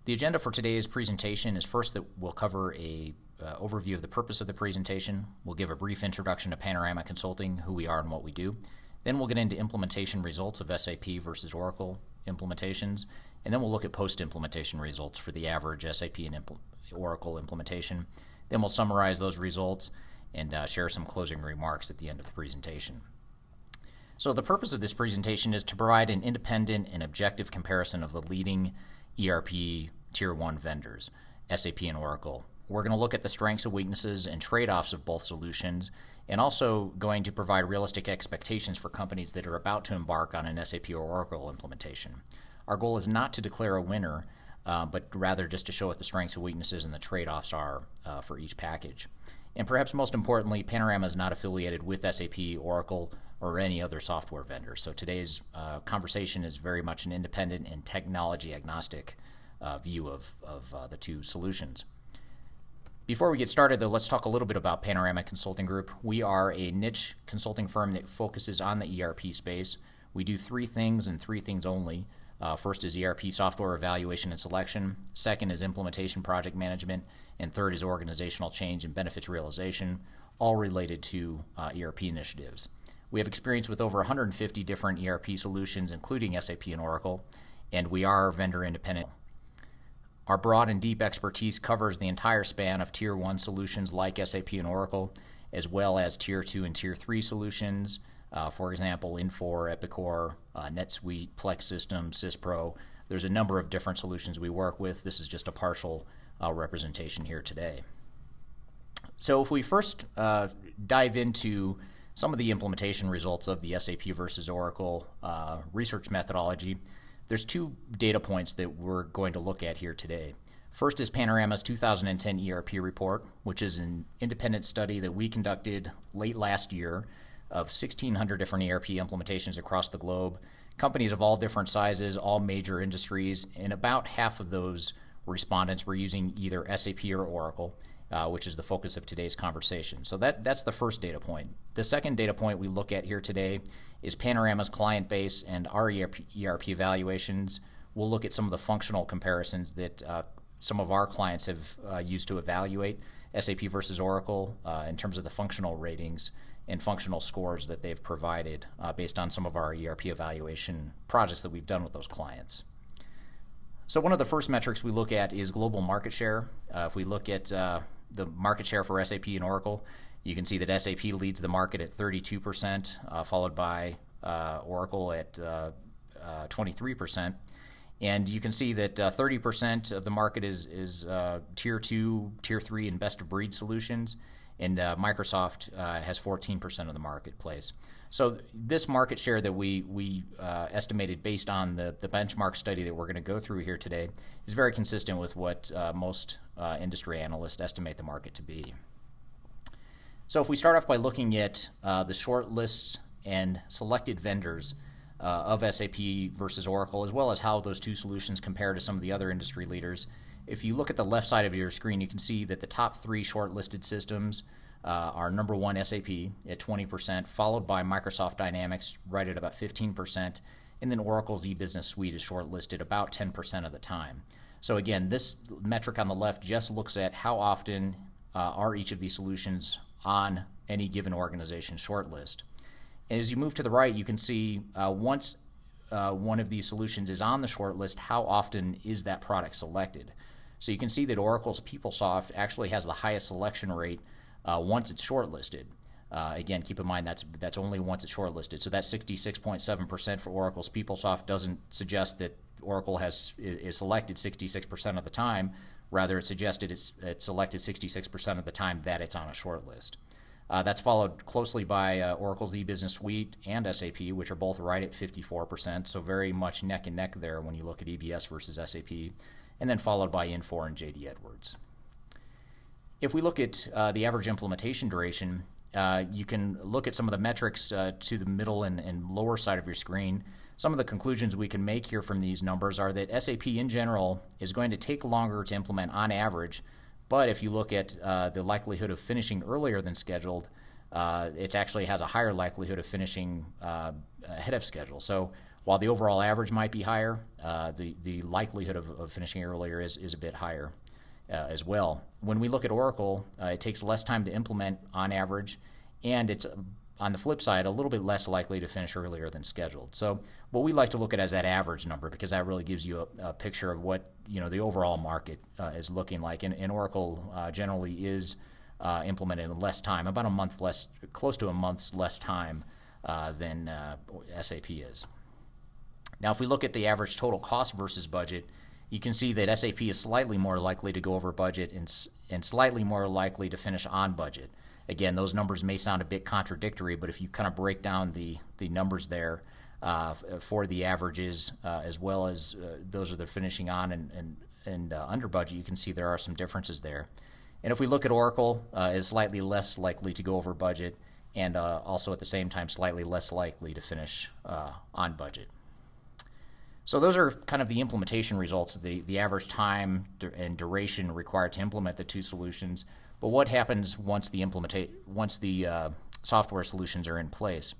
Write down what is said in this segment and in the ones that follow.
The agenda for today's presentation is first that we'll cover a overview of the purpose of the presentation. We'll give a brief introduction to Panorama Consulting, who we are and what we do. Then we'll get into implementation results of SAP versus Oracle implementations. And then we'll look at post-implementation results for the average SAP and Oracle implementation. Then we'll summarize those results and share some closing remarks at the end of the presentation. So the purpose of this presentation is to provide an independent and objective comparison of the leading ERP Tier 1 vendors, SAP and Oracle. We're going to look at the strengths and weaknesses and trade-offs of both solutions, and also going to provide realistic expectations for companies that are about to embark on an SAP or Oracle implementation. Our goal is not to declare a winner, but rather just to show what the strengths and weaknesses and the trade-offs are for each package. And perhaps most importantly, Panorama is not affiliated with SAP, Oracle, or any other software vendor. So today's conversation is very much an independent and technology agnostic view of the two solutions. Before we get started, though, let's talk a little bit about Panorama Consulting Group. We are a niche consulting firm that focuses on the ERP space. We do three things and three things only. First is ERP software evaluation and selection. Second is implementation project management. And third is organizational change and benefits realization, all related to ERP initiatives. We have experience with over 150 different ERP solutions, including SAP and Oracle, and we are vendor independent. Our broad and deep expertise covers the entire span of Tier 1 solutions like SAP and Oracle, as well as Tier 2 and Tier 3 solutions. For example, Infor, Epicor, NetSuite, Plex Systems, SysPro. There's a number of different solutions we work with. This is just a partial representation here today. So if we first dive into some of the implementation results of the SAP versus Oracle research methodology, there's two data points that we're going to look at here today. First is Panorama's 2010 ERP report, which is an independent study that we conducted late last year of 1,600 different ERP implementations across the globe, companies of all different sizes, all major industries, and about half of those respondents were using either SAP or Oracle, which is the focus of today's conversation. So that's the first data point. The second data point we look at here today is Panorama's client base and our ERP evaluations. We'll look at some of the functional comparisons that some of our clients have used to evaluate SAP versus Oracle in terms of the functional ratings and functional scores that they've provided based on some of our ERP evaluation projects that we've done with those clients. So one of the first metrics we look at is global market share. If we look at the market share for SAP and Oracle, you can see that SAP leads the market at 32%, followed by Oracle at 23%. And you can see that 30% of the market is Tier 2, Tier 3, and best-of-breed solutions, and Microsoft has 14% of the marketplace. So this market share that we estimated based on the benchmark study that we're going to go through here today is very consistent with what most industry analysts estimate the market to be. So if we start off by looking at the short lists and selected vendors of SAP versus Oracle, as well as how those two solutions compare to some of the other industry leaders, if you look at the left side of your screen, you can see that the top three shortlisted systems are number one SAP at 20%, followed by Microsoft Dynamics right at about 15%, and then Oracle's eBusiness Suite is shortlisted about 10% of the time. So again, this metric on the left just looks at how often are each of these solutions on any given organization shortlist. And as you move to the right, you can see once one of these solutions is on the shortlist, how often is that product selected. So you can see that Oracle's PeopleSoft actually has the highest selection rate once it's shortlisted. Again, keep in mind that's only once it's shortlisted. So that 66.7% for Oracle's PeopleSoft doesn't suggest that Oracle is selected 66% of the time. Rather, it suggested it's selected 66% of the time that it's on a shortlist. That's followed closely by Oracle's eBusiness Suite and SAP, which are both right at 54%, so very much neck and neck there when you look at EBS versus SAP, and then followed by Infor and JD Edwards. If we look at the average implementation duration, you can look at some of the metrics to the middle and lower side of your screen. Some of the conclusions we can make here from these numbers are that SAP in general is going to take longer to implement on average, but if you look at the likelihood of finishing earlier than scheduled, it actually has a higher likelihood of finishing ahead of schedule. So While the overall average might be higher, the likelihood of finishing earlier is a bit higher as well. When we look at Oracle, it takes less time to implement on average, and it's, on the flip side, a little bit less likely to finish earlier than scheduled. So what we like to look at as that average number, because that really gives you a picture of what the overall market is looking like. And Oracle generally is implemented in less time, about a month less, close to a month's less time than SAP is. Now, if we look at the average total cost versus budget, you can see that SAP is slightly more likely to go over budget and slightly more likely to finish on budget. Again, those numbers may sound a bit contradictory, but if you kind of break down the numbers there for the averages as well as those are the finishing on and under budget, you can see there are some differences there. And if we look at Oracle, is slightly less likely to go over budget and also at the same time slightly less likely to finish on budget. So those are kind of the implementation results, the average time and duration required to implement the two solutions. But what happens once the software solutions are in place?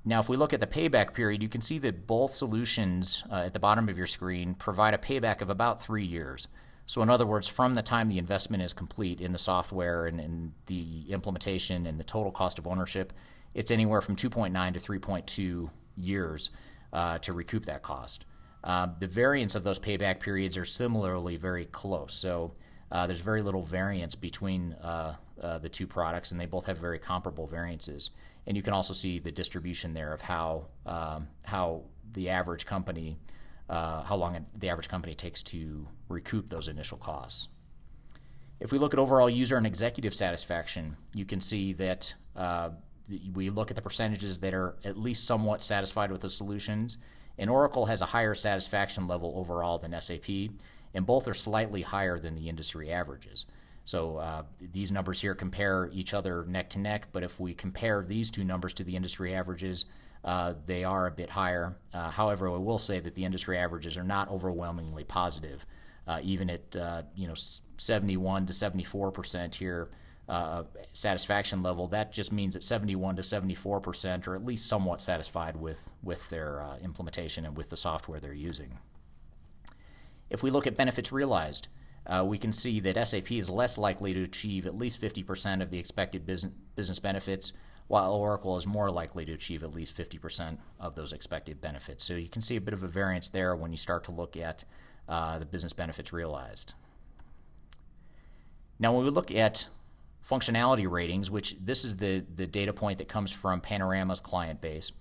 Now, if we look at the payback period, you can see that both solutions at the bottom of your screen provide a payback of about 3 years. So in other words, from the time the investment is complete in the software and the implementation and the total cost of ownership, it's anywhere from 2.9 to 3.2 years to recoup that cost. The variance of those payback periods are similarly very close. So there's very little variance between the two products, and they both have very comparable variances. And you can also see the distribution there of how the average company, how long the average company takes to recoup those initial costs. If we look at overall user and executive satisfaction, you can see that we look at the percentages that are at least somewhat satisfied with the solutions. And Oracle has a higher satisfaction level overall than SAP, and both are slightly higher than the industry averages. So these numbers here compare each other neck to neck, but if we compare these two numbers to the industry averages, they are a bit higher. However, I will say that the industry averages are not overwhelmingly positive, even at 71 to 74% here satisfaction level. That just means that 71 to 74% are at least somewhat satisfied with their implementation and with the software they're using. If we look at benefits realized, we can see that SAP is less likely to achieve at least 50% of the expected business benefits, while Oracle is more likely to achieve at least 50% of those expected benefits. So you can see a bit of a variance there when you start to look at the business benefits realized. Now, when we look at functionality ratings, which this is the data point that comes from Panorama's client base,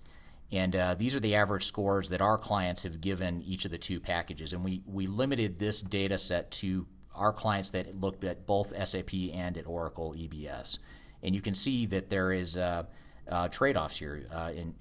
and these are the average scores that our clients have given each of the two packages. And we limited this data set to our clients that looked at both SAP and at Oracle EBS. And you can see that there is trade-offs here.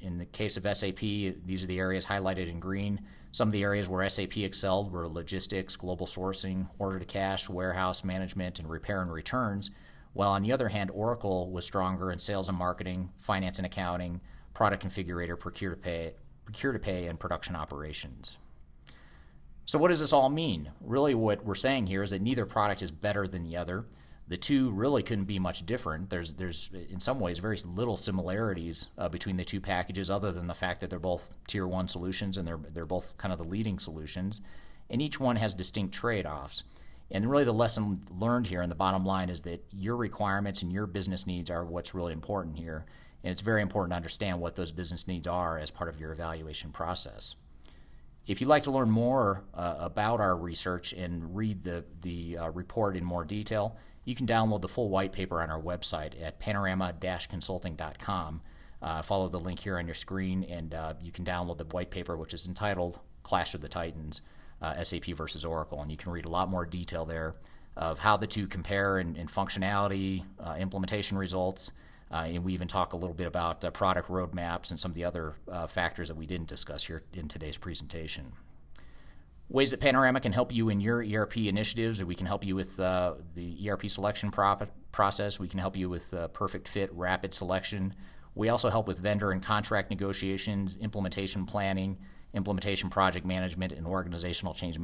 In the case of SAP, these are the areas highlighted in green. Some of the areas where SAP excelled were logistics, global sourcing, order-to-cash, warehouse management, and repair and returns. While on the other hand, Oracle was stronger in sales and marketing, finance and accounting, product configurator, procure-to-pay, and production operations. So what does this all mean? Really what we're saying here is that neither product is better than the other. The two really couldn't be much different. There's in some ways very little similarities between the two packages, other than the fact that they're both tier 1 solutions and they're both kind of the leading solutions. And each one has distinct trade-offs. And really the lesson learned here and the bottom line is that your requirements and your business needs are what's really important here. And it's very important to understand what those business needs are as part of your evaluation process. If you'd like to learn more about our research and read the report in more detail, you can download the full white paper on our website at panorama-consulting.com. Follow the link here on your screen, and you can download the white paper, which is entitled Clash of the Titans, SAP versus Oracle. And you can read a lot more detail there of how the two compare in functionality, implementation results, and we even talk a little bit about product roadmaps and some of the other factors that we didn't discuss here in today's presentation. Ways that Panorama can help you in your ERP initiatives, or we can help you with the ERP selection process. We can help you with perfect fit, rapid selection. We also help with vendor and contract negotiations, implementation planning, implementation project management, and organizational change